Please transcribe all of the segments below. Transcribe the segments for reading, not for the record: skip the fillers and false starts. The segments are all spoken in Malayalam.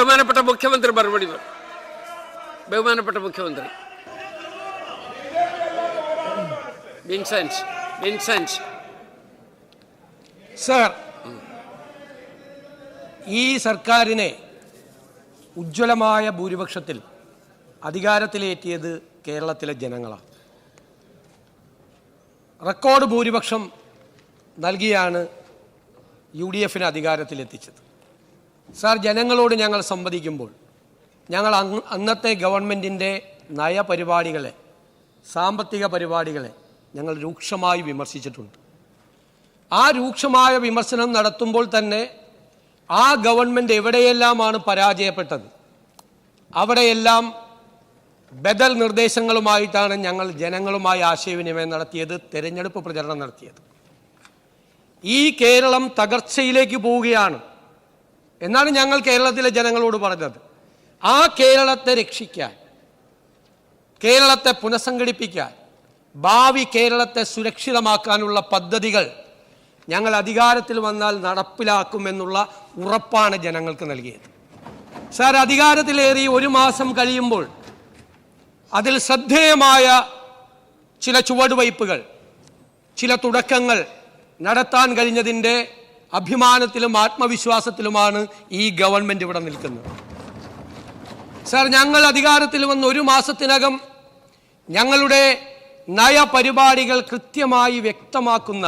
ബഹുമാനപ്പെട്ട മുഖ്യമന്ത്രി മറുപടി പറയും. ബഹുമാനപ്പെട്ട മുഖ്യമന്ത്രി വിൻസെന്റ്. സർ, ഈ സർക്കാരിനെ ഉജ്ജ്വലമായ ഭൂരിപക്ഷത്തിൽ അധികാരത്തിലേറ്റിയത് കേരളത്തിലെ ജനങ്ങളാണ്. റെക്കോർഡ് ഭൂരിപക്ഷം നൽകിയാണ് UDFനെ അധികാരത്തിലെത്തിച്ചത്. സാർ, ജനങ്ങളോട് ഞങ്ങൾ സംവദിക്കുമ്പോൾ ഞങ്ങൾ അന്നത്തെ ഗവൺമെൻറ്റിൻ്റെ നയപരിപാടികളെ, സാമ്പത്തിക പരിപാടികളെ ഞങ്ങൾ രൂക്ഷമായി വിമർശിച്ചിട്ടുണ്ട്. ആ രൂക്ഷമായ വിമർശനം നടത്തുമ്പോൾ തന്നെ ആ ഗവൺമെൻറ് എവിടെയെല്ലാമാണ് പരാജയപ്പെട്ടത് അവിടെയെല്ലാം ബദൽ നിർദ്ദേശങ്ങളുമായിട്ടാണ് ഞങ്ങൾ ജനങ്ങളുമായി ആശയവിനിമയം നടത്തിയത്, തെരഞ്ഞെടുപ്പ് പ്രചരണം നടത്തിയത്. ഈ കേരളം തകർച്ചയിലേക്ക് പോവുകയാണ് എന്നാണ് ഞങ്ങൾ കേരളത്തിലെ ജനങ്ങളോട് പറഞ്ഞത്. ആ കേരളത്തെ രക്ഷിക്കാൻ, കേരളത്തെ പുനഃസംഘടിപ്പിക്കാൻ, ഭാവി കേരളത്തെ സുരക്ഷിതമാക്കാനുള്ള പദ്ധതികൾ ഞങ്ങൾ അധികാരത്തിൽ വന്നാൽ നടപ്പിലാക്കുമെന്നുള്ള ഉറപ്പാണ് ജനങ്ങൾക്ക് നൽകിയത്. സാർ, അധികാരത്തിലേറി 1 മാസം കഴിയുമ്പോൾ അതിൽ ശ്രദ്ധേയമായ ചില ചുവടുവയ്പ്പുകൾ, ചില തുടക്കങ്ങൾ നടത്താൻ കഴിഞ്ഞതിൻ്റെ അഭിമാനത്തിലും ആത്മവിശ്വാസത്തിലുമാണ് ഈ ഗവൺമെൻറ് ഇവിടെ നിൽക്കുന്നത്. സാർ, ഞങ്ങൾ അധികാരത്തിൽ വന്ന് 1 മാസത്തിനകം ഞങ്ങളുടെ നയപരിപാടികൾ കൃത്യമായി വ്യക്തമാക്കുന്ന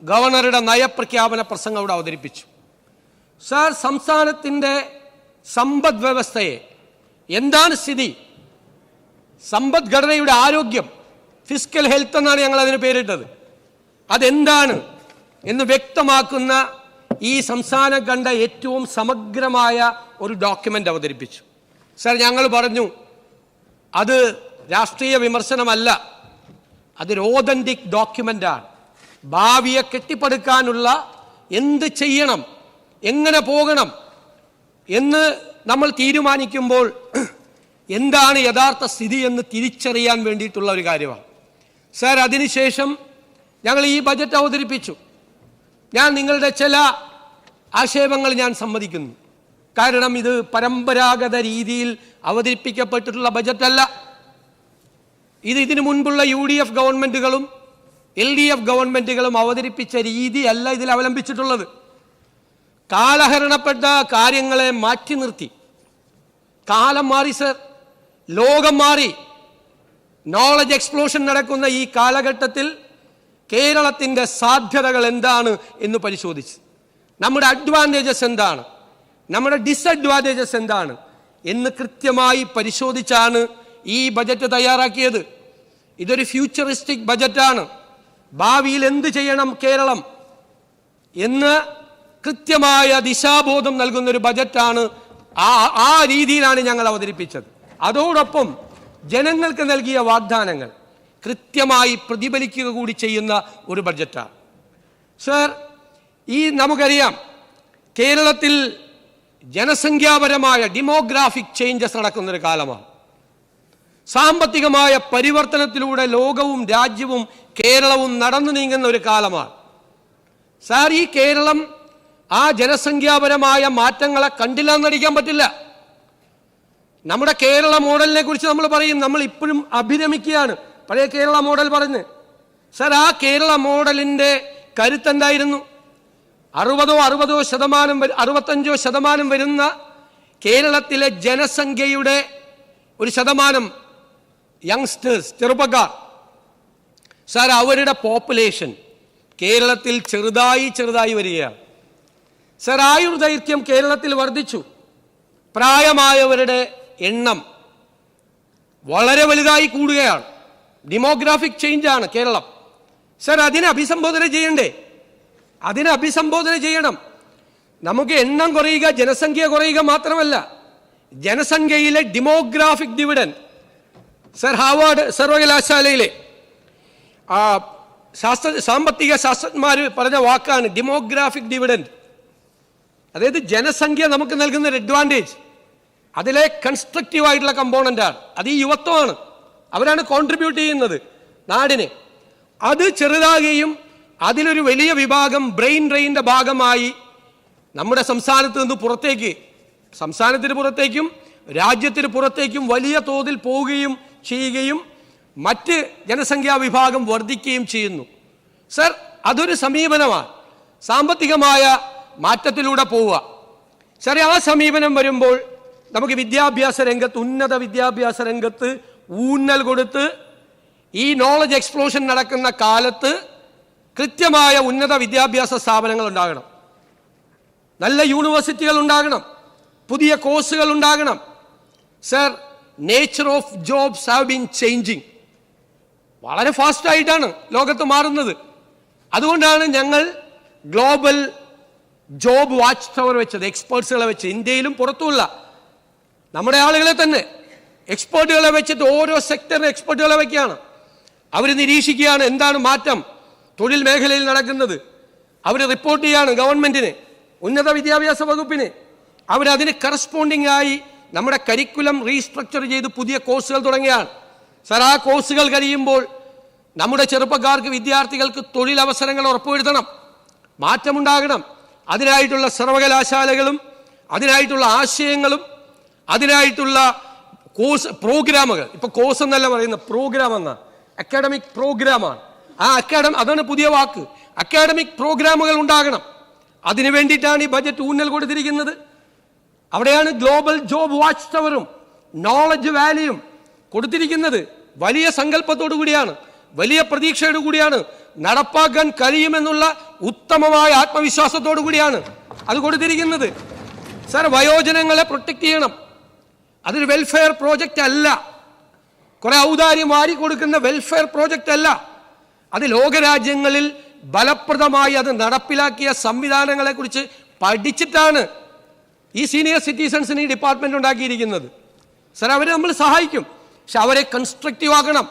ഗവർണറുടെ നയപ്രഖ്യാപന പ്രസംഗം ഇവിടെ അവതരിപ്പിച്ചു. സാർ, സംസ്ഥാനത്തിൻ്റെ സമ്പദ് വ്യവസ്ഥയെ, എന്താണ് സ്ഥിതി, സമ്പദ്ഘടനയുടെ ആരോഗ്യം, ഫിസ്ക്കൽ ഹെൽത്ത് എന്നാണ് ഞങ്ങൾ അതിന് പേരിട്ടത്, അതെന്താണ് എന്ന് വ്യക്തമാക്കുന്ന ഈ സംസ്ഥാനം കണ്ട ഏറ്റവും സമഗ്രമായ ഒരു ഡോക്യുമെൻ്റ് അവതരിപ്പിച്ചു. സാർ, ഞങ്ങൾ പറഞ്ഞു അത് രാഷ്ട്രീയ വിമർശനമല്ല, അതൊരു ഓതന്റിക് ഡോക്യുമെൻ്റാണ്. ഭാവിയെ കെട്ടിപ്പടുക്കാനുള്ള എന്ത് ചെയ്യണം, എങ്ങനെ പോകണം എന്ന് നമ്മൾ തീരുമാനിക്കുമ്പോൾ എന്താണ് യഥാർത്ഥ സ്ഥിതി എന്ന് തിരിച്ചറിയാൻ വേണ്ടിയിട്ടുള്ള ഒരു കാര്യമാണ്. സാർ, അതിനുശേഷം ഞങ്ങൾ ഈ ബജറ്റ് അവതരിപ്പിച്ചു. ഞാൻ നിങ്ങളുടെ ചില ആക്ഷേപങ്ങൾ ഞാൻ സമ്മതിക്കുന്നു. കാരണം ഇത് പരമ്പരാഗത രീതിയിൽ അവതരിപ്പിക്കപ്പെട്ടിട്ടുള്ള ബജറ്റല്ല. ഇതിനു മുൻപുള്ള UDF ഗവൺമെൻറ്റുകളും LDF ഗവൺമെൻറ്റുകളും അവതരിപ്പിച്ച രീതിയല്ല ഇതിൽ അവലംബിച്ചിട്ടുള്ളത്. കാലഹരണപ്പെട്ട കാര്യങ്ങളെ മാറ്റി നിർത്തി. കാലം മാറി സർ, ലോകം മാറി. നോളജ് എക്സ്പ്ലോഷൻ നടക്കുന്ന ഈ കാലഘട്ടത്തിൽ കേരളത്തിൻ്റെ സാധ്യതകൾ എന്താണ് എന്ന് പരിശോധിച്ച്, നമ്മുടെ അഡ്വാൻറ്റേജസ് എന്താണ്, നമ്മുടെ ഡിസഡ്വാൻറ്റേജസ് എന്താണ് എന്ന് കൃത്യമായി പരിശോധിച്ചാണ് ഈ ബജറ്റ് തയ്യാറാക്കിയത്. ഇതൊരു ഫ്യൂച്ചറിസ്റ്റിക് ബജറ്റാണ്. ഭാവിയിൽ എന്ത് ചെയ്യണം കേരളം എന്ന് കൃത്യമായ ദിശാബോധം നൽകുന്നൊരു ബജറ്റാണ്. ആ രീതിയിലാണ് ഞങ്ങൾ അവതരിപ്പിച്ചത്. അതോടൊപ്പം ജനങ്ങൾക്ക് നൽകിയ വാഗ്ദാനങ്ങൾ കൃത്യമായി പ്രതിഫലിക്കുക കൂടി ചെയ്യുന്ന ഒരു ബഡ്ജറ്റാണ്. സർ, നമുക്കറിയാം കേരളത്തിൽ ജനസംഖ്യാപരമായ ഡെമോഗ്രാഫിക് ചേഞ്ചസ് നടക്കുന്നൊരു കാലമാണ്. സാമ്പത്തികമായ പരിവർത്തനത്തിലൂടെ ലോകവും രാജ്യവും കേരളവും നടന്നു നീങ്ങുന്ന ഒരു കാലമാണ്. സാർ, ഈ കേരളം ആ ജനസംഖ്യാപരമായ മാറ്റങ്ങളെ കണ്ടില്ല എന്നടിക്കാൻ പറ്റില്ല. നമ്മുടെ കേരള മോഡലിനെ കുറിച്ച് നമ്മൾ പറയും, നമ്മൾ ഇപ്പോഴും അഭിരമിക്കുകയാണ് പഴയ കേരള മോഡൽ പറഞ്ഞ്. സാർ, ആ കേരള മോഡലിൻ്റെ കരുത്തെന്തായിരുന്നു? 65% വരുന്ന കേരളത്തിലെ ജനസംഖ്യയുടെ ഒരു ശതമാനം യങ്സ്റ്റേഴ്സ്, ചെറുപ്പക്കാർ. സാർ, അവരുടെ പോപ്പുലേഷൻ കേരളത്തിൽ ചെറുതായി വരികയാണ്. സാർ, ആയുർദൈർഘ്യം കേരളത്തിൽ വർദ്ധിച്ചു. പ്രായമായവരുടെ എണ്ണം വളരെ വലുതായി കൂടുകയാണ്. ഡെമോഗ്രാഫിക് ചേഞ്ചാണ് കേരളം. സാർ, അതിനെ അഭിസംബോധന ചെയ്യണ്ടേ? അതിനെ അഭിസംബോധന ചെയ്യണം. നമുക്ക് എണ്ണം കുറയുക, ജനസംഖ്യ കുറയുക മാത്രമല്ല, ജനസംഖ്യയിലെ ഡെമോഗ്രാഫിക് ഡിവിഡൻഡ്. സർ, ഹാർവാർഡ് സർവകലാശാലയിലെ സാമ്പത്തിക ശാസ്ത്രജ്ഞന്മാർ പറഞ്ഞ വാക്കാണ് ഡെമോഗ്രാഫിക് ഡിവിഡൻഡ്. അതായത് ജനസംഖ്യ നമുക്ക് നൽകുന്ന ഒരു അഡ്വാൻറ്റേജ്, അതിലെ കൺസ്ട്രക്റ്റീവ് ആയിട്ടുള്ള കമ്പോണൻ്റാണ്. അത് ഈ യുവത്വമാണ്. അവരാണ് കോൺട്രിബ്യൂട്ട് ചെയ്യുന്നത് നാടിന്. അത് ചെറുതാകുകയും അതിലൊരു വലിയ വിഭാഗം ബ്രെയിൻ ഡ്രെയിൻ്റെ ഭാഗമായി നമ്മുടെ സംസ്ഥാനത്ത് നിന്ന് പുറത്തേക്ക് സംസ്ഥാനത്തിന് പുറത്തേക്കും രാജ്യത്തിന് പുറത്തേക്കും വലിയ തോതിൽ പോവുകയും ചെയ്യുകയും മറ്റ് ജനസംഖ്യാ വിഭാഗം വർദ്ധിക്കുകയും ചെയ്യുന്നു. സർ, അതൊരു സമീപനമാണ്. സാമ്പത്തികമായ മാറ്റത്തിലൂടെ പോവുക. സർ, ആ സമീപനം വരുമ്പോൾ നമുക്ക് വിദ്യാഭ്യാസ രംഗത്ത്, ഉന്നത വിദ്യാഭ്യാസ രംഗത്ത് ഊന്നൽ കൊടുത്ത് ഈ നോളജ് എക്സ്പ്ലോഷൻ നടക്കുന്ന കാലത്ത് കൃത്യമായ ഉന്നത വിദ്യാഭ്യാസ സ്ഥാപനങ്ങൾ ഉണ്ടാകണം, നല്ല യൂണിവേഴ്സിറ്റികൾ ഉണ്ടാകണം, പുതിയ കോഴ്സുകൾ ഉണ്ടാകണം. Sir, nature of jobs have been changing. വളരെ ഫാസ്റ്റായിട്ടാണ് ലോകത്ത് മാറുന്നത്. അതുകൊണ്ടാണ് ഞങ്ങൾ ഗ്ലോബൽ ജോബ് വാച്ച് ടവർ വെച്ചത്, എക്സ്പേർട്സുകളെ വെച്ച്, ഇന്ത്യയിലും പുറത്തുമുള്ള നമ്മുടെ ആളുകളെ തന്നെ എക്സ്പേർട്ടുകളെ വെച്ചിട്ട് ഓരോ സെക്ടറിന് എക്സ്പേർട്ടുകളെ വയ്ക്കുകയാണ്. അവർ നിരീക്ഷിക്കുകയാണ് എന്താണ് മാറ്റം തൊഴിൽ മേഖലയിൽ നടക്കുന്നത്. അവർ റിപ്പോർട്ട് ചെയ്യാണ് ഗവൺമെന്റിന്, ഉന്നത വിദ്യാഭ്യാസ വകുപ്പിന്. അവരതിന് കറസ്പോണ്ടിങ് ആയി നമ്മുടെ കരിക്കുലം റീസ്ട്രക്ചർ ചെയ്ത് പുതിയ കോഴ്സുകൾ തുടങ്ങിയാണ്. സർ, ആ കോഴ്സുകൾ കഴിയുമ്പോൾ നമ്മുടെ ചെറുപ്പക്കാർക്ക്, വിദ്യാർത്ഥികൾക്ക് തൊഴിലവസരങ്ങൾ ഉറപ്പുവരുത്തണം, മാറ്റമുണ്ടാകണം. അതിനായിട്ടുള്ള സർവകലാശാലകളും അതിനായിട്ടുള്ള ആശയങ്ങളും അതിനായിട്ടുള്ള കോഴ്സ് പ്രോഗ്രാമുകൾ, ഇപ്പോൾ കോഴ്സ് എന്നല്ല പറയുന്നത്, പ്രോഗ്രാം എന്ന അക്കാഡമിക് പ്രോഗ്രാമാണ്. അതാണ് പുതിയ വാക്ക്. അക്കാഡമിക് പ്രോഗ്രാമുകൾ ഉണ്ടാകണം. അതിനു വേണ്ടിയിട്ടാണ് ഈ ബജറ്റ് ഊന്നൽ കൊടുത്തിരിക്കുന്നത്. അവിടെയാണ് ഗ്ലോബൽ ജോബ് വാച്ച് ടവറും നോളജ് വാലിയും കൊടുത്തിരിക്കുന്നത്. വലിയ സങ്കല്പത്തോടു കൂടിയാണ്, വലിയ പ്രതീക്ഷയോടു കൂടിയാണ്, നടപ്പാക്കാൻ കഴിയുമെന്നുള്ള ഉത്തമമായ ആത്മവിശ്വാസത്തോടു കൂടിയാണ് അത് കൊടുത്തിരിക്കുന്നത്. സർ, വയോജനങ്ങളെ പ്രൊട്ടക്ട് ചെയ്യണം. അതൊരു വെൽഫെയർ പ്രോജക്റ്റ് അല്ല, കുറെ ഔദാര്യം വാരി കൊടുക്കുന്ന വെൽഫെയർ പ്രോജക്റ്റ് അല്ല. അത് ലോകരാജ്യങ്ങളിൽ ഫലപ്രദമായി അത് നടപ്പിലാക്കിയ സംവിധാനങ്ങളെ കുറിച്ച് പഠിച്ചിട്ടാണ് ഈ സീനിയർ സിറ്റിസൺസിന് ഈ ഡിപ്പാർട്ട്മെന്റ് ഉണ്ടാക്കിയിരിക്കുന്നത്. സർ, അവരെ നമ്മൾ സഹായിക്കും, പക്ഷെ അവരെ കൺസ്ട്രക്റ്റീവ് ആക്കണം.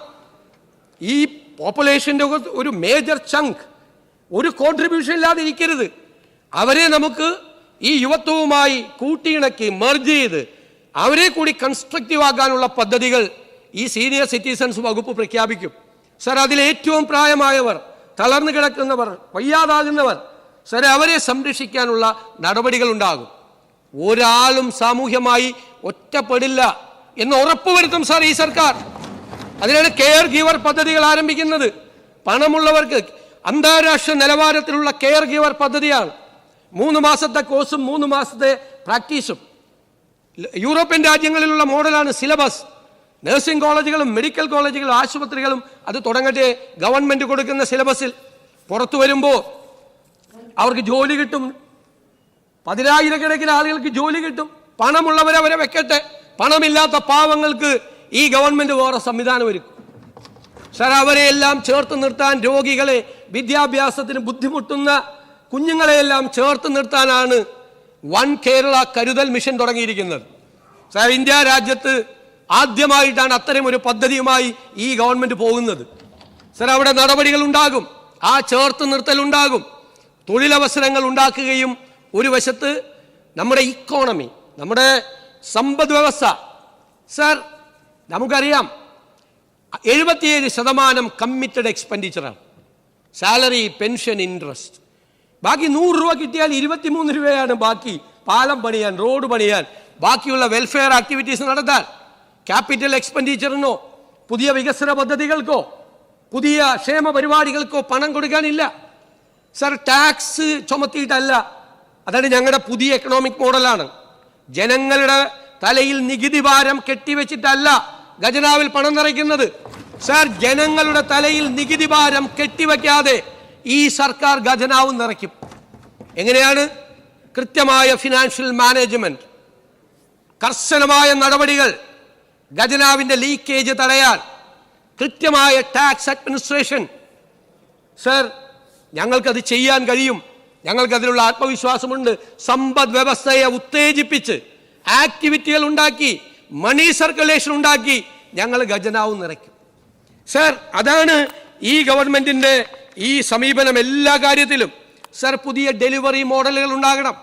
ഈ പോപ്പുലേഷൻ്റെ ഒരു മേജർ ചങ്ക് ഒരു കോൺട്രിബ്യൂഷൻ ഇല്ലാതെ ഇരിക്കരുത്. അവരെ നമുക്ക് ഈ യുവത്വവുമായി കൂട്ടിയിണക്കി മെർജ് ചെയ്ത് അവരെ കൂടി കൺസ്ട്രക്റ്റീവ് ആക്കാനുള്ള പദ്ധതികൾ ഈ സീനിയർ സിറ്റിസൺസ് വകുപ്പ് പ്രഖ്യാപിക്കും. സർ, അതിൽ ഏറ്റവും പ്രായമായവർ, തളർന്നു കിടക്കുന്നവർ, വയ്യാതാകുന്നവർ, സർ, അവരെ സംരക്ഷിക്കാനുള്ള നടപടികൾ ഉണ്ടാകും. ഒരാളും സാമൂഹ്യമായി ഒറ്റപ്പെടില്ല എന്ന് ഉറപ്പുവരുത്തും സർ ഈ സർക്കാർ. അതിനാണ് കെയർ ഗീവർ പദ്ധതികൾ ആരംഭിക്കുന്നത്. പണമുള്ളവർക്ക് അന്താരാഷ്ട്ര നിലവാരത്തിലുള്ള കെയർ ഗീവർ പദ്ധതിയാണ്. 3 മാസത്തെ കോഴ്സും 3 മാസത്തെ പ്രാക്ടീസും. യൂറോപ്യൻ രാജ്യങ്ങളിലുള്ള മോഡലാണ് സിലബസ്. നഴ്സിംഗ് കോളേജുകളും മെഡിക്കൽ കോളേജുകളും ആശുപത്രികളും അത് തുടങ്ങട്ടെ. ഗവൺമെന്റ് കൊടുക്കുന്ന സിലബസിൽ പുറത്തു വരുമ്പോൾ അവർക്ക് ജോലി കിട്ടും. 10,000-കണക്കിന് ആളുകൾക്ക് ജോലി കിട്ടും. പണമുള്ളവരവരെ വെക്കട്ടെ, പണമില്ലാത്ത പാവങ്ങൾക്ക് ഈ ഗവൺമെന്റ് വേറെ സംവിധാനം ഒരുക്കും. സർ, അവരെയെല്ലാം ചേർത്ത് നിർത്താൻ, രോഗികളെ, വിദ്യാഭ്യാസത്തിന് ബുദ്ധിമുട്ടുന്ന കുഞ്ഞുങ്ങളെയെല്ലാം ചേർത്ത് നിർത്താനാണ് വൺ കേരള കരുതൽ മിഷൻ തുടങ്ങിയിരിക്കുന്നത്. സർ, ഇന്ത്യ രാജ്യത്ത് ആദ്യമായിട്ടാണ് അത്തരം ഒരു പദ്ധതിയുമായി ഈ ഗവൺമെന്റ് പോകുന്നത്. സർ, അവിടെ നടപടികൾ ഉണ്ടാകും, ആ ചേർത്ത് നിർത്തൽ ഉണ്ടാകും, തൊഴിലവസരങ്ങൾ ഉണ്ടാക്കുകയും ഒരു വശത്ത് നമ്മുടെ ഇക്കോണമി, നമ്മുടെ സമ്പദ് വ്യവസ്ഥ. സർ, നമുക്കറിയാം 77% കമ്മിറ്റഡ് എക്സ്പെൻഡിച്ചറാണ്. Salary, pension, interest. ബാക്കി 100 രൂപ കിട്ടിയാൽ 23 രൂപയാണ് ബാക്കി പാലം പണിയാൻ, റോഡ് പണിയാൻ, ബാക്കിയുള്ള വെൽഫെയർ ആക്ടിവിറ്റീസ് നടത്താൻ. ക്യാപിറ്റൽ എക്സ്പെൻഡിച്ചറിനോ പുതിയ വികസന പദ്ധതികൾക്കോ പുതിയ ക്ഷേമ പരിപാടികൾക്കോ പണം കൊടുക്കാനില്ല. Sir, tax ചുമത്തിയിട്ടല്ല. അതാണ് ഞങ്ങളുടെ പുതിയ എക്കണോമിക് മോഡലാണ്. ജനങ്ങളുടെ തലയിൽ നികുതി ഭാരം കെട്ടിവെച്ചിട്ടല്ല ഖജനാവിൽ പണം നിറയ്ക്കുന്നത്. സർ, ജനങ്ങളുടെ തലയിൽ നികുതി ഭാരം കെട്ടിവെക്കാതെ ഈ സർക്കാർ ഖജനാവ് നിറയ്ക്കും. എങ്ങനെയാണ്? കൃത്യമായ ഫിനാൻഷ്യൽ മാനേജ്മെന്റ്, കർശനമായ നടപടികൾ, ഖജനാവിന്റെ ലീക്കേജ് തടയാൻ, കൃത്യമായ ടാക്സ് അഡ്മിനിസ്ട്രേഷൻ. സർ, ഞങ്ങൾക്കത് ചെയ്യാൻ കഴിയും. ഞങ്ങൾക്കതിലുള്ള ആത്മവിശ്വാസമുണ്ട്. സമ്പദ് വ്യവസ്ഥയെ ഉത്തേജിപ്പിച്ച് ആക്ടിവിറ്റികൾ ഉണ്ടാക്കി, മണി സർക്കുലേഷൻ ഉണ്ടാക്കി ഞങ്ങൾ ഖജനാവ് നിറയ്ക്കും. സർ, അതാണ് ഈ ഗവൺമെന്റിന്റെ ഈ സമീപനം എല്ലാ കാര്യത്തിലും. സർ, പുതിയ ഡെലിവറി മോഡലുകൾ ഉണ്ടാകണം.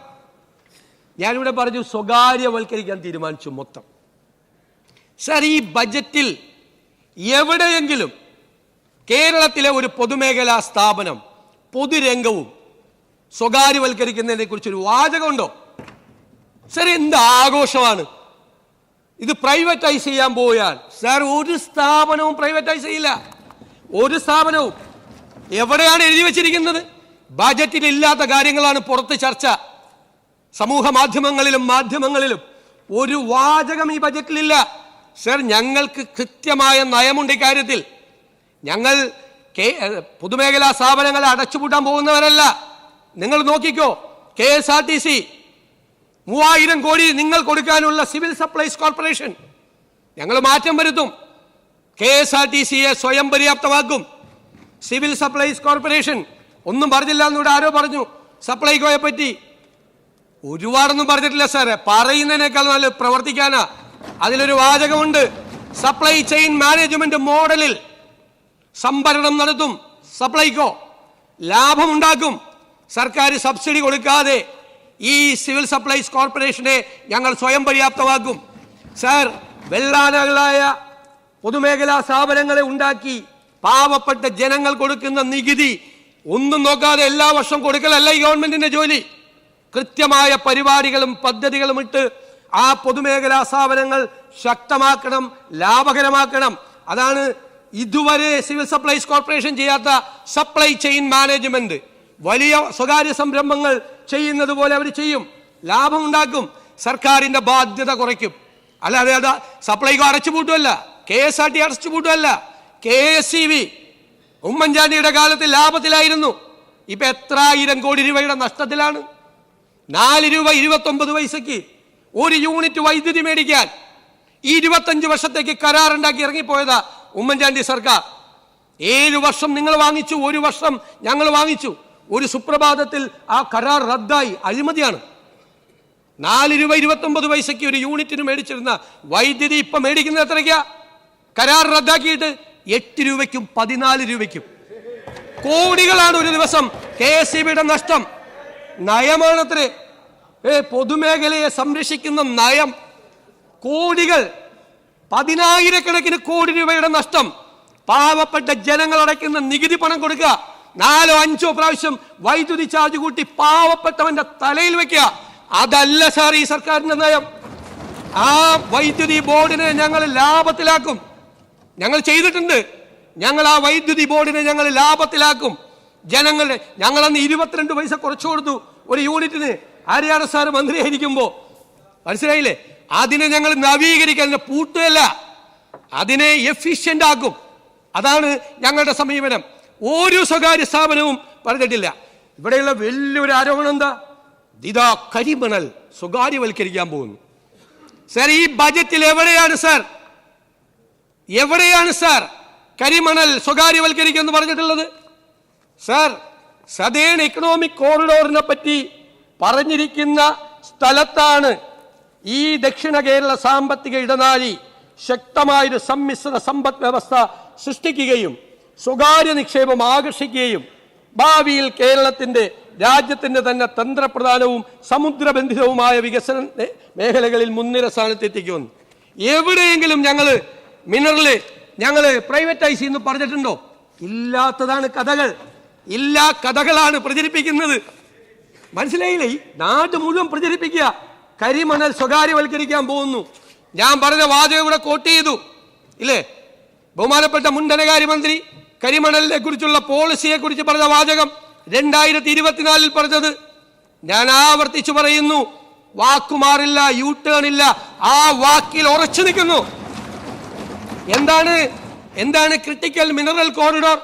ഞാനിവിടെ പറഞ്ഞു സ്വകാര്യവൽക്കരിക്കാൻ തീരുമാനിച്ചു മൊത്തം. സർ, ഈ ബജറ്റിൽ എവിടെയെങ്കിലും കേരളത്തിലെ ഒരു പൊതുമേഖലാ സ്ഥാപനം, പൊതുരംഗവും സ്വകാര്യവൽക്കരിക്കുന്നതിനെ കുറിച്ചൊരു വാചകമുണ്ടോ? സർ എന്ത് ആഘോഷമാണ് ഇത്? പ്രൈവറ്റൈസ് ചെയ്യാൻ പോയാൽ സാർ ഒരു സ്ഥാപനവും പ്രൈവറ്റൈസ് ചെയ്യില്ല. ഒരു സ്ഥാപനവും. എവിടെയാണ് എഴുതി വച്ചിരിക്കുന്നത്? ബജറ്റിൽ ഇല്ലാത്ത കാര്യങ്ങളാണ് പുറത്ത് ചർച്ച. സമൂഹ മാധ്യമങ്ങളിലും ഒരു വാചകം ഈ ബജറ്റിലില്ല. സർ, ഞങ്ങൾക്ക് കൃത്യമായ നയമുണ്ട് ഇക്കാര്യത്തിൽ. ഞങ്ങൾ പൊതുമേഖലാ സ്ഥാപനങ്ങളെ അടച്ചുപൂട്ടാൻ പോകുന്നവരല്ല. നിങ്ങൾ നോക്കിക്കോ, KSRTC 3000 കോടി നിങ്ങൾ കൊടുക്കാനുള്ള സിവിൽ സപ്ലൈസ് കോർപ്പറേഷൻ ഞങ്ങൾ മാറ്റം വരുത്തും. KSRTCയെ സ്വയം പര്യാപ്തമാക്കും. സിവിൽ സപ്ലൈസ് കോർപ്പറേഷൻ ഒന്നും പറഞ്ഞില്ല എന്നിവിടെ ആരോ പറഞ്ഞു സപ്ലൈകോയെ പറ്റി. ഒരുപാടൊന്നും പറഞ്ഞിട്ടില്ല സാറേ, പറയുന്നതിനേക്കാൾ നല്ല പ്രവർത്തിക്കാനാ. അതിലൊരു വാചകമുണ്ട്, സപ്ലൈ ചെയിൻ മാനേജ്മെന്റ് മോഡലിൽ സംഭരണം നടത്തും സപ്ലൈകോ, ലാഭമുണ്ടാക്കും. സർക്കാർ സബ്സിഡി കൊടുക്കാതെ ഈ സിവിൽ സപ്ലൈസ് കോർപ്പറേഷനെ ഞങ്ങൾ സ്വയം പര്യാപ്തമാക്കും. സാർ, വെള്ളാനകളായ പൊതുമേഖലാ സ്ഥാപനങ്ങളെ ഉണ്ടാക്കി പാവപ്പെട്ട ജനങ്ങൾ കൊടുക്കുന്ന നികുതി ഒന്നും നോക്കാതെ എല്ലാ വർഷവും കൊടുക്കലല്ല ഈ ഗവൺമെന്റിന്റെ ജോലി. കൃത്യമായ പരിപാടികളും പദ്ധതികളും ഇട്ട് ആ പൊതുമേഖലാ സ്ഥാപനങ്ങൾ ശക്തമാക്കണം, ലാഭകരമാക്കണം. അതാണ് ഇതുവരെ സിവിൽ സപ്ലൈസ് കോർപ്പറേഷൻ ചെയ്യാത്ത സപ്ലൈ ചെയിൻ മാനേജ്മെന്റ്. വലിയ സ്വകാര്യ സംരംഭങ്ങൾ ചെയ്യുന്നത് പോലെ അവർ ചെയ്യും, ലാഭമുണ്ടാക്കും, സർക്കാരിന്റെ ബാധ്യത കുറയ്ക്കും. അല്ലാതെ അത് സപ്ലൈകോ അടച്ചുപൂട്ടുമല്ല, KSRT അടച്ചുപൂട്ടുമല്ല. KSEB ഉമ്മൻചാണ്ടിയുടെ കാലത്ത് ലാഭത്തിലായിരുന്നു, ഇപ്പൊ എത്ര 1000 കോടി രൂപയുടെ നഷ്ടത്തിലാണ്. 4 രൂപ 29 പൈസക്ക് ഒരു യൂണിറ്റ് വൈദ്യുതി മേടിക്കാൻ 25 വർഷത്തേക്ക് കരാറുണ്ടാക്കി ഇറങ്ങിപ്പോയതാ ഉമ്മൻചാണ്ടി സർക്കാർ. 7 വർഷം നിങ്ങൾ വാങ്ങിച്ചു, 1 വർഷം ഞങ്ങൾ വാങ്ങിച്ചു. ഒരു സുപ്രഭാതത്തിൽ ആ കരാർ റദ്ദായി. അഴിമതിയാണ്. 4 രൂപ 29 പൈസക്ക് ഒരു യൂണിറ്റിന് മേടിച്ചിരുന്ന വൈദ്യുതി ഇപ്പൊ മേടിക്കുന്നത് എത്രയ്ക്കാ? കരാർ റദ്ദാക്കിയിട്ട് 8 രൂപയ്ക്കും 14 രൂപയ്ക്കും. കോടികളാണ് ഒരു ദിവസം KSEBയുടെ നഷ്ടം. നയമാണത്രേ, പൊതുമേഖലയെ സംരക്ഷിക്കുന്ന നയം. കോടികൾ, 10,000 കോടി രൂപയുടെ നഷ്ടം. പാവപ്പെട്ട ജനങ്ങൾ അടയ്ക്കുന്ന നികുതി പണം കൊടുക്കുക, 4-5 പ്രാവശ്യം വൈദ്യുതി ചാർജ് കൂട്ടി പാവപ്പെട്ടവന്റെ തലയിൽ വെക്കുക. അതല്ല സാർ ഈ സർക്കാരിന്റെ നയം. ആ വൈദ്യുതി ബോർഡിനെ ഞങ്ങൾ ലാഭത്തിലാക്കും. ഞങ്ങൾ ചെയ്തിട്ടുണ്ട്. ഞങ്ങൾ ആ വൈദ്യുതി ബോർഡിനെ ഞങ്ങൾ ലാഭത്തിലാക്കും. ജനങ്ങളുടെ ഞങ്ങളന്ന് 22 പൈസ കുറച്ചു കൊടുത്തു ഒരു യൂണിറ്റിന്. ആര്യാട് സാർ മന്ത്രിയായിരിക്കുമ്പോ, മനസ്സിലായില്ലേ? അതിനെ ഞങ്ങൾ നവീകരിക്കാൻ പൂട്ടുകയല്ല, അതിനെ എഫിഷ്യന്റ് ആക്കും. അതാണ് ഞങ്ങളുടെ സമീപനം. ഒരു സ്വകാര്യ സ്ഥാപനവും പറഞ്ഞിട്ടില്ല. ഇവിടെയുള്ള വലിയൊരു ആരോപണം എന്താ? ഇതാ കരിമണൽ സ്വകാര്യവൽക്കരിക്കാൻ പോകുന്നു. സാർ, ഈ ബജറ്റിൽ എവിടെയാണ് സാർ കരിമണൽ സ്വകാര്യവൽക്കരിക്കുമെന്ന് പറഞ്ഞിട്ടുള്ളത്? സാർ, സദേൺ എക്കണോമിക് കോറിഡോറിനെ പറ്റി പറഞ്ഞിരിക്കുന്ന സ്ഥലത്താണ് ഈ ദക്ഷിണ കേരള സാമ്പത്തിക ഇടനാഴി ശക്തമായൊരു സമ്മിശ്ര സമ്പദ് വ്യവസ്ഥ സൃഷ്ടിക്കുകയും സ്വകാര്യ നിക്ഷേപം ആകർഷിക്കുകയും ഭാവിയിൽ രാജ്യത്തിന്റെ തന്നെ തന്ത്രപ്രധാനവും സമുദ്രബന്ധിതവുമായ വികസന മേഖലകളിൽ മുൻനിര സ്ഥാനത്തെത്തിക്കുമെന്ന്. എവിടെയെങ്കിലും ഞങ്ങൾ പ്രൈവറ്റൈസ് ചെയ്യുന്നു പറഞ്ഞിട്ടുണ്ടോ? ഇല്ലാത്തതാണ് കഥകൾ. ഇല്ലാ കഥകളാണ് പ്രചരിപ്പിക്കുന്നത്. മനസ്സിലായില്ലേ? ഈ നാട് മുഴുവൻ പ്രചരിപ്പിക്കുക കരിമണൽ സ്വകാര്യവൽക്കരിക്കാൻ പോകുന്നു. ഞാൻ പറഞ്ഞ വാചകം ഇവിടെ കോട്ട് ചെയ്തു ഇല്ലേ? ബഹുമാനപ്പെട്ട മുൻ ധനകാര്യമന്ത്രി കരിമണലിനെ കുറിച്ചുള്ള പോളിസിയെ കുറിച്ച് പറഞ്ഞ വാചകം 2024 പറഞ്ഞത് ഞാൻ ആവർത്തിച്ചു പറയുന്നു. വാക്കുമാറില്ല, യു ടേൺ ഇല്ല, ആ വാക്കിൽ ഉറച്ചു നിൽക്കുന്നു. എന്താണ് ക്രിട്ടിക്കൽ മിനറൽ കോറിഡോർ?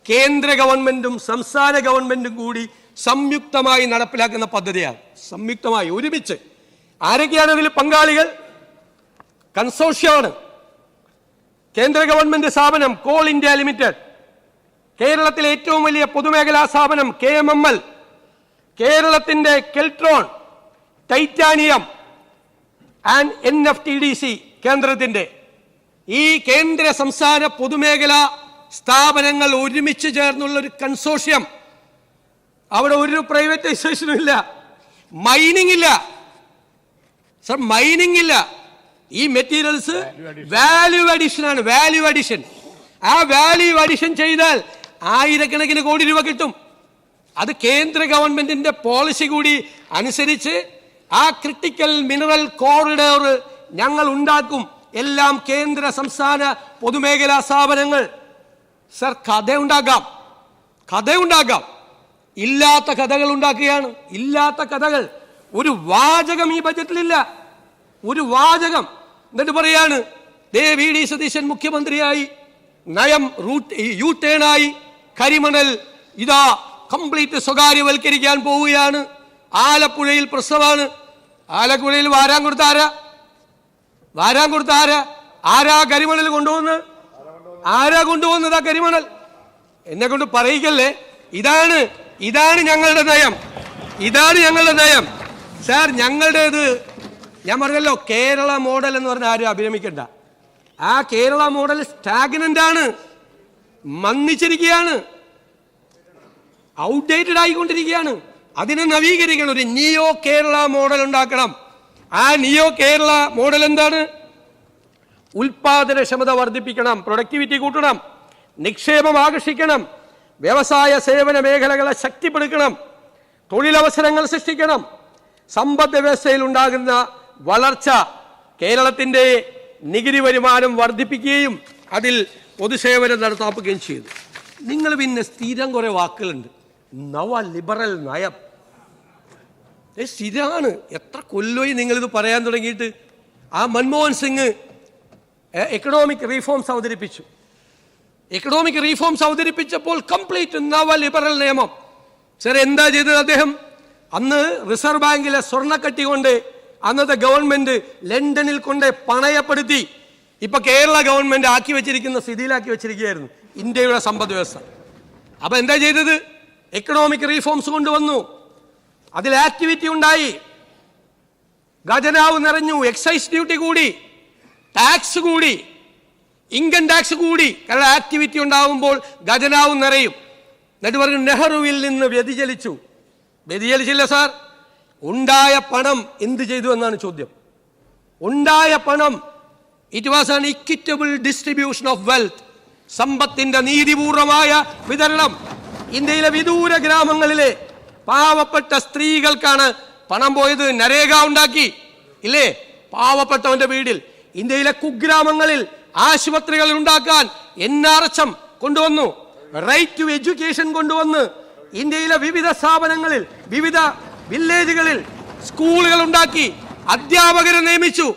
കേന്ദ്ര ഗവൺമെന്റും സംസ്ഥാന ഗവൺമെന്റും കൂടി സംയുക്തമായി നടപ്പിലാക്കുന്ന പദ്ധതിയാണ്. സംയുക്തമായി ഒരുമിച്ച്. ആരൊക്കെയാണ് അതിൽ പങ്കാളികൾ? കൺസോർഷ്യമാണ്. കേന്ദ്ര ഗവൺമെന്റ് സ്ഥാപനം കോൾ ഇന്ത്യ ലിമിറ്റഡ്, കേരളത്തിലെ ഏറ്റവും വലിയ പൊതുമേഖലാ സ്ഥാപനം KMML, കേരളത്തിന്റെ കെൽട്രോൺ, ടൈറ്റാനിയം ആൻഡ് NFTDC കേന്ദ്രത്തിന്റെ ഈ കേന്ദ്ര സംസ്ഥാന പൊതുമേഖലാ സ്ഥാപനങ്ങൾ ഒരുമിച്ച് ചേർന്നുള്ള ഒരു കൺസോർഷ്യം. അവിടെ ഒരു പ്രൈവറ്റൈസേഷനും ഇല്ല, മൈനിങ് ഇല്ല സർ, മൈനിങ് ഇല്ല. ഈ മെറ്റീരിയൽസ് വാല്യൂ അഡീഷൻ ആണ്. Value addition. ആ വാല്യൂ അഡീഷൻ ചെയ്താൽ 1000 കോടി രൂപ കിട്ടും. അത് കേന്ദ്ര ഗവൺമെന്റിന്റെ പോളിസി കൂടി അനുസരിച്ച് ആ ക്രിട്ടിക്കൽ മിനറൽ കോറിഡോർ ഞങ്ങൾ ഉണ്ടാക്കും. എല്ലാം കേന്ദ്ര സംസ്ഥാന പൊതുമേഖലാ സ്ഥാപനങ്ങൾ. സർ, കഥയുണ്ടാക്കാം. ഇല്ലാത്ത കഥകൾ ഉണ്ടാക്കുകയാണ്. ഇല്ലാത്ത കഥകൾ. ഒരു വാചകം ഈ ബജറ്റിലില്ല. ഒരു വാചകം. എന്നിട്ട് പറയാണ് വി ഡി സതീശൻ മുഖ്യമന്ത്രിയായി, നയം യു ടേണായി, കരിമണൽ ഇതാ കംപ്ലീറ്റ് സ്വകാര്യവൽക്കരിക്കാൻ പോവുകയാണ്. ആലപ്പുഴയിൽ പ്രശ്നമാണ്. ആലപ്പുഴയിൽ വാരാൻ കൊടുത്ത ആരാ കരിമണൽ കൊണ്ടുപോകുന്നത്? ആരാ കൊണ്ടുപോകുന്നത് ആ കരിമണൽ? എന്നെ കൊണ്ട് പറയിക്കല്ലേ. ഇതാണ് ഞങ്ങളുടെ നയം. സാർ, ഞങ്ങളുടേത് ഞാൻ പറഞ്ഞല്ലോ, കേരള മോഡൽ എന്ന് പറഞ്ഞാൽ ആരും അഭിരമിക്കണ്ട. ആ കേരള മോഡൽ സ്റ്റാഗ്നന്റ് ആണ്, മന്ദിച്ചിരിക്കുകയാണ്, ഔട്ട്ഡേറ്റഡ് ആയിക്കൊണ്ടിരിക്കുകയാണ്. അതിനെ നവീകരിക്കണം. ഒരു നിയോ കേരള മോഡൽ ഉണ്ടാക്കണം. ആ നിയോ കേരള മോഡൽ എന്താണ്? ഉൽപാദനക്ഷമത വർദ്ധിപ്പിക്കണം, പ്രൊഡക്ടിവിറ്റി കൂട്ടണം, നിക്ഷേപം ആകർഷിക്കണം, വ്യവസായ സേവന മേഖലകളെ ശക്തിപ്പെടുത്തണം, തൊഴിലവസരങ്ങൾ സൃഷ്ടിക്കണം, സമ്പദ് വ്യവസ്ഥയിൽ ഉണ്ടാകുന്ന വളർച്ച, കേരളത്തിൻ്റെ നികുതി വരുമാനം വർദ്ധിപ്പിക്കുകയും അതിൽ പൊതുസേവനം നടത്താക്കുകയും ചെയ്തു. നിങ്ങൾ പിന്നെ സ്ഥിരം കുറേ വാക്കുകളുണ്ട്. നവ ലിബറൽ നയം സ്ഥിരമാണ്. എത്ര കൊല്ലമായി നിങ്ങളിത് പറയാൻ തുടങ്ങിയിട്ട്? ആ മൻമോഹൻ സിംഗ് എക്കണോമിക് റീഫോംസ് അവതരിപ്പിച്ചു. എക്കണോമിക് റീഫോംസ് അവതരിപ്പിച്ചപ്പോൾ കംപ്ലീറ്റ് നവ ലിബറൽ നിയമം. സാർ, എന്താ ചെയ്തത് അദ്ദേഹം? അന്ന് റിസർവ് ബാങ്കിലെ സ്വർണ്ണക്കട്ടി കൊണ്ട് അന്നത്തെ ഗവൺമെന്റ് ലണ്ടനിൽ കൊണ്ട് പണയപ്പെടുത്തി. ഇപ്പൊ കേരള ഗവൺമെന്റ് ആക്കി വെച്ചിരിക്കുന്ന സ്ഥിതിയിലാക്കി വെച്ചിരിക്കുകയായിരുന്നു ഇന്ത്യയുടെ സമ്പദ് വ്യവസ്ഥ. അപ്പൊ എന്താ ചെയ്തത്? എക്കണോമിക് റീഫോംസ് കൊണ്ടുവന്നു. അതിൽ ആക്ടിവിറ്റി ഉണ്ടായി, ഖജനാവ് നിറഞ്ഞു, എക്സൈസ് ഡ്യൂട്ടി കൂടി, ടാക്സ് കൂടി, ഇൻകം ടാക്സ് കൂടി. കാരണം ആക്ടിവിറ്റി ഉണ്ടാവുമ്പോൾ ഖജനാവ് നിറയും. എന്നിട്ട് പറഞ്ഞു നെഹ്റുവിൽ നിന്ന് വ്യതിചലിച്ചില്ല സാർ. ഉണ്ടായ പണം എന്ത് ചെയ്തു എന്നാണ് ചോദ്യം. ഉണ്ടായ പണം, it was an equitable distribution of wealth. സമ്പത്തിന്റെ നീതിപൂർവമായ വിതരണം. ഇന്ത്യയിലെ വിദൂര ഗ്രാമങ്ങളിലെ പാവപ്പെട്ട സ്ത്രീകൾക്കാണ് പണം പോയത്. നരേഗ ഉണ്ടാക്കി ഇല്ലേ, പാവപ്പെട്ടവന്റെ വീട്ടിൽ. ഇന്ത്യയിലെ കുഗ്രാമങ്ങളിൽ ആശുപത്രികൾ ഉണ്ടാക്കാൻ NRHM കൊണ്ടുവന്നു, റൈറ്റ് ടു എഡ്യൂക്കേഷൻ കൊണ്ടുവന്ന് ഇന്ത്യയിലെ വിവിധ സ്ഥാപനങ്ങളിൽ, വിവിധ വില്ലേജുകളിൽ സ്കൂളുകൾ ഉണ്ടാക്കി, അധ്യാപകരെ നിയമിച്ചു.